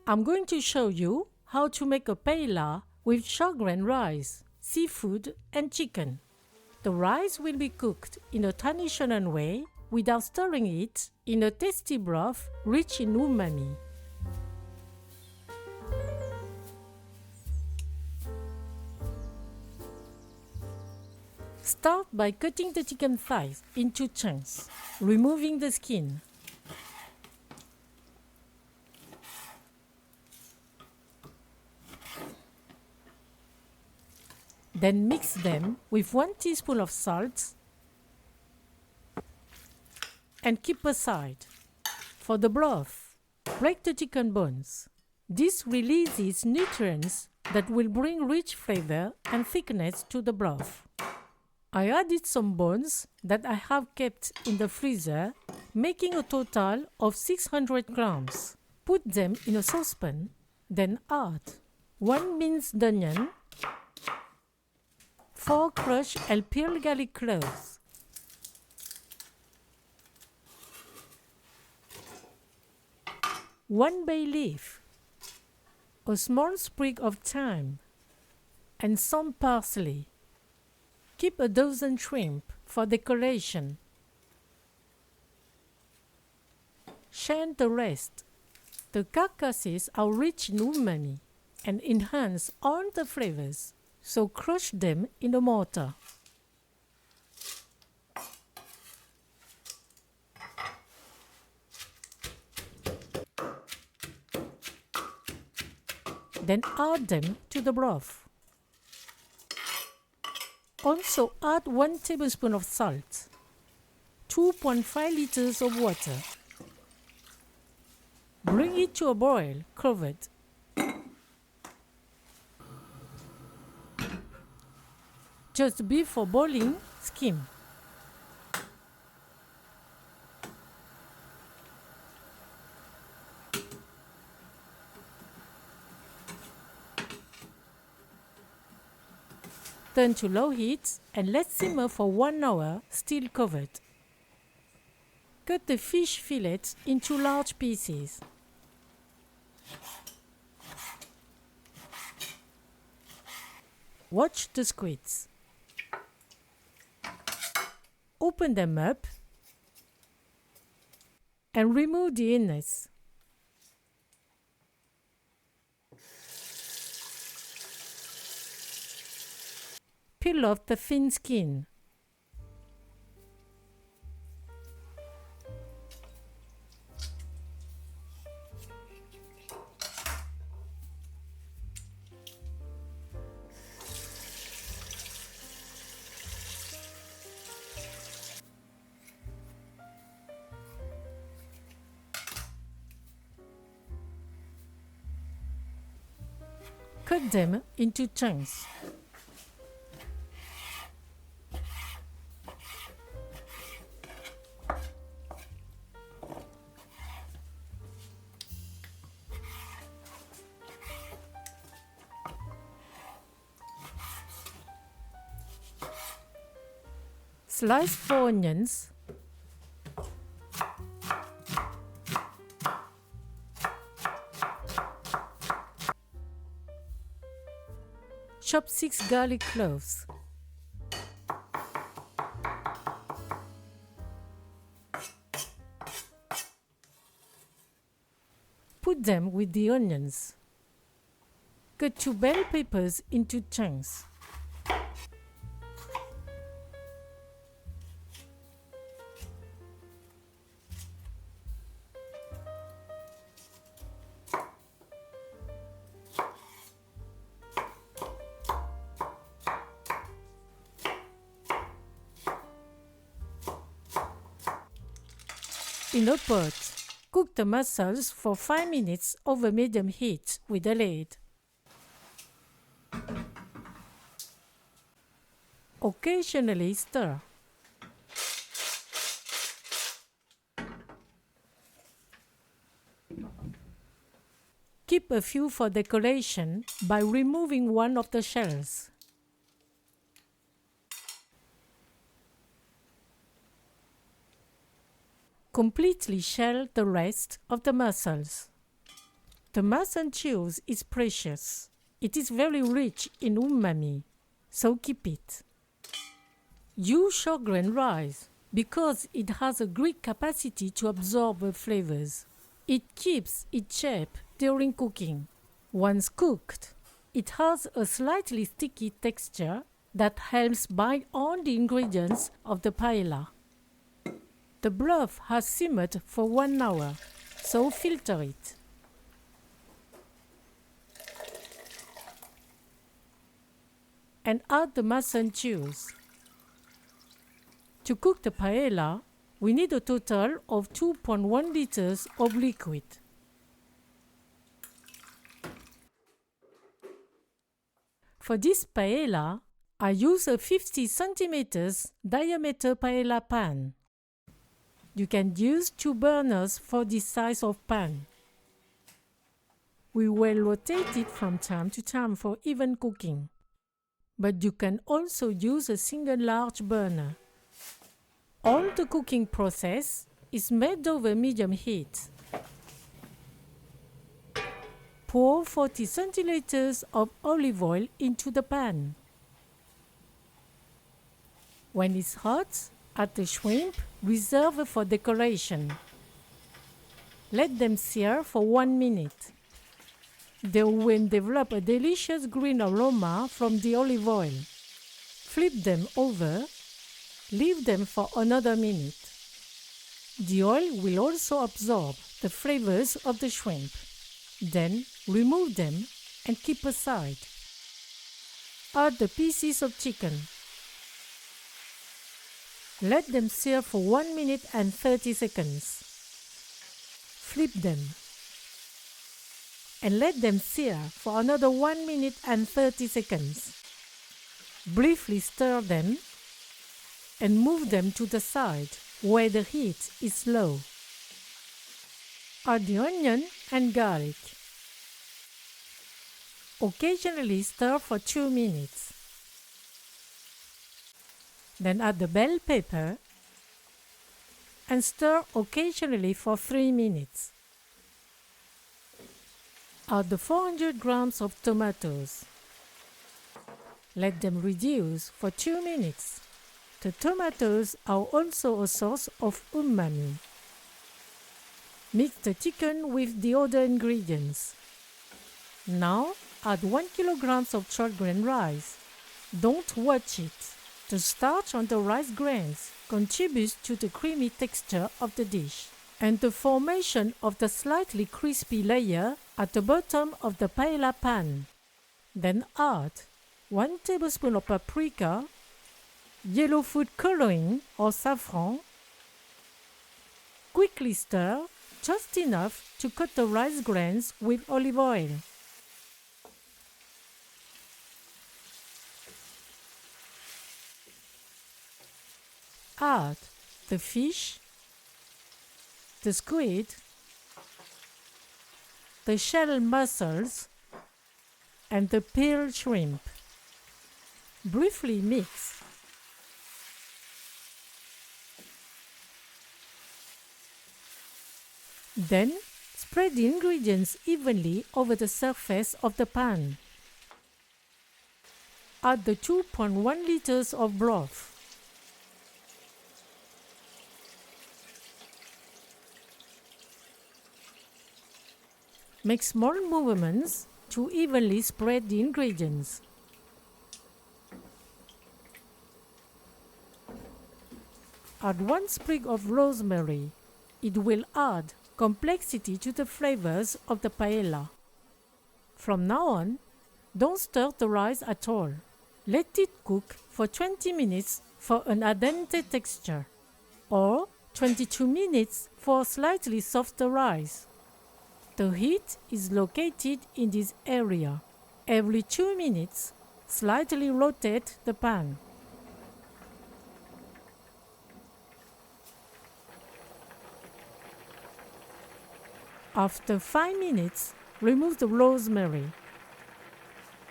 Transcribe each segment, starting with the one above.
I'm going to show you how to make a paella with short-grain rice, seafood and chicken. The rice will be cooked in a traditional way without stirring it in a tasty broth rich in umami. Start by cutting the chicken thighs into chunks, removing the skin. Then mix them with 1 teaspoon of salt and keep aside. For the broth, break the chicken bones. This releases nutrients that will bring rich flavor and thickness to the broth. I added some bones that I have kept in the freezer, making a total of 600 grams. Put them in a saucepan, then add 1 minced onion, 4 crushed and peeled garlic cloves, 1 bay leaf, a small sprig of thyme, and some parsley. Keep a dozen shrimp for decoration. Share the rest. The carcasses are rich in umami and enhance all the flavors, so crush them in a mortar. Then add them to the broth. Also add 1 tablespoon of salt, 2.5 liters of water. Bring it to a boil covered. Just before boiling, skim. Turn to low heat and let simmer for 1 hour, still covered. Cut the fish fillet into large pieces. Watch the squids. Open them up and remove the innards. Peel off the thin skin. Cut them into chunks. Slice 4 onions, chop 6 garlic cloves, put them with the onions. Cut 2 bell peppers into chunks. In a pot, cook the mussels for 5 minutes over medium heat with a lid. Occasionally stir. Keep a few for decoration by removing one of the shells. Completely shell the rest of the mussels. The mussel juice is precious. It is very rich in umami, so keep it. Use short grain rice because it has a great capacity to absorb the flavors. It keeps its shape during cooking. Once cooked, it has a slightly sticky texture that helps bind on the ingredients of the paella. The broth has simmered for 1 hour, so filter it. And add the mussel juice. To cook the paella, we need a total of 2.1 liters of liquid. For this paella, I use a 50 centimeters diameter paella pan. You can use 2 burners for this size of pan. We will rotate it from time to time for even cooking. But you can also use a single large burner. All the cooking process is made over medium heat. Pour 40 centiliters of olive oil into the pan. When it's hot, add the shrimp reserved for decoration. Let them sear for 1 minute. They will develop a delicious green aroma from the olive oil. Flip them over. Leave them for another minute. The oil will also absorb the flavors of the shrimp. Then remove them and keep aside. Add the pieces of chicken. Let them sear for 1 minute and 30 seconds. Flip them. And let them sear for another 1 minute and 30 seconds. Briefly stir them and move them to the side where the heat is low. Add the onion and garlic. Occasionally stir for 2 minutes. Then add the bell pepper and stir occasionally for 3 minutes. Add the 400 grams of tomatoes. Let them reduce for 2 minutes. The tomatoes are also a source of umami. Mix the chicken with the other ingredients. Now add 1 kilogram of short grain rice. Don't watch it. The starch on the rice grains contributes to the creamy texture of the dish and the formation of the slightly crispy layer at the bottom of the paella pan. Then add 1 tablespoon of paprika, yellow food coloring or saffron. Quickly stir just enough to coat the rice grains with olive oil. Add the fish, the squid, the shell mussels, and the peeled shrimp. Briefly mix. Then spread the ingredients evenly over the surface of the pan. Add the 2.1 liters of broth. Make small movements to evenly spread the ingredients. Add 1 sprig of rosemary. It will add complexity to the flavors of the paella. From now on, don't stir the rice at all. Let it cook for 20 minutes for an al dente texture, or 22 minutes for slightly softer rice. The heat is located in this area. Every 2 minutes, slightly rotate the pan. After 5 minutes, remove the rosemary.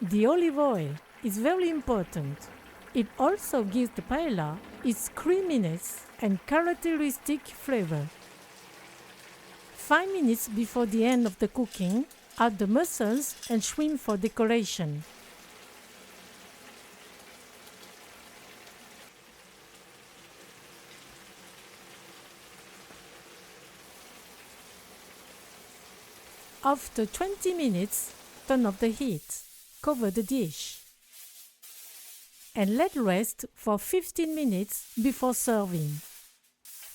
The olive oil is very important. It also gives the paella its creaminess and characteristic flavor. 5 minutes before the end of the cooking, Add the mussels and shrimp for decoration. After 20 minutes, turn off the heat. Cover the dish and let rest for 15 minutes before serving.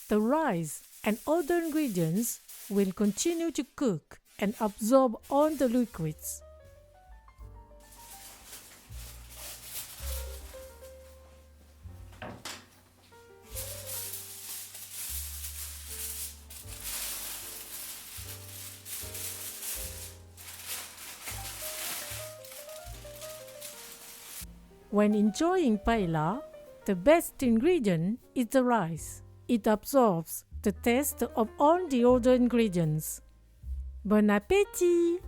The rice and other ingredients will continue to cook and absorb all the liquids. When enjoying paella, the best ingredient is the rice. It absorbs the taste of all the other ingredients. Bon appétit!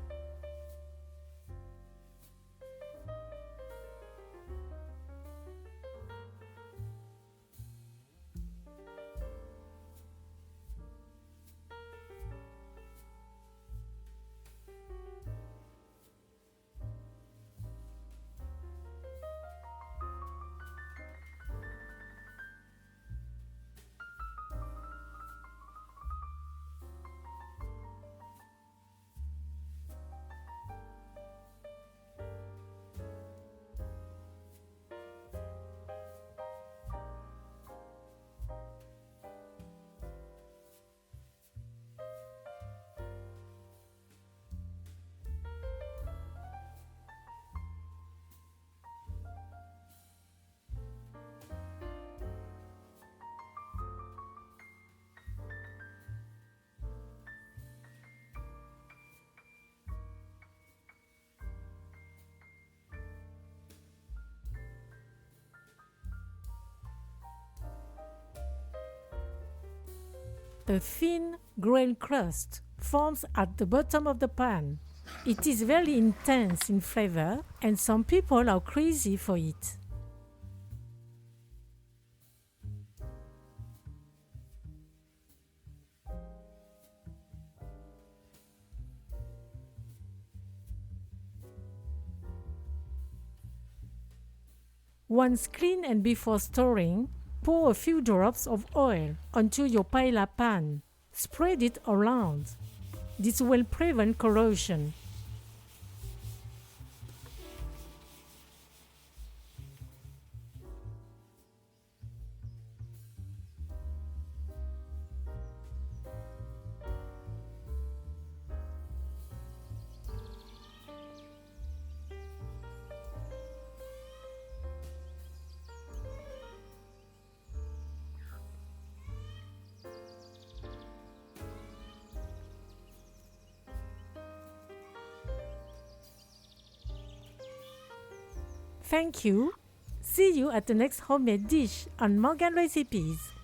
A thin grilled crust forms at the bottom of the pan. It is very intense in flavor and some people are crazy for it. Once clean and before storing, pour a few drops of oil onto your paella pan. Spread it around. This will prevent corrosion. Thank you. See you at the next homemade dish on Morgan Recipes.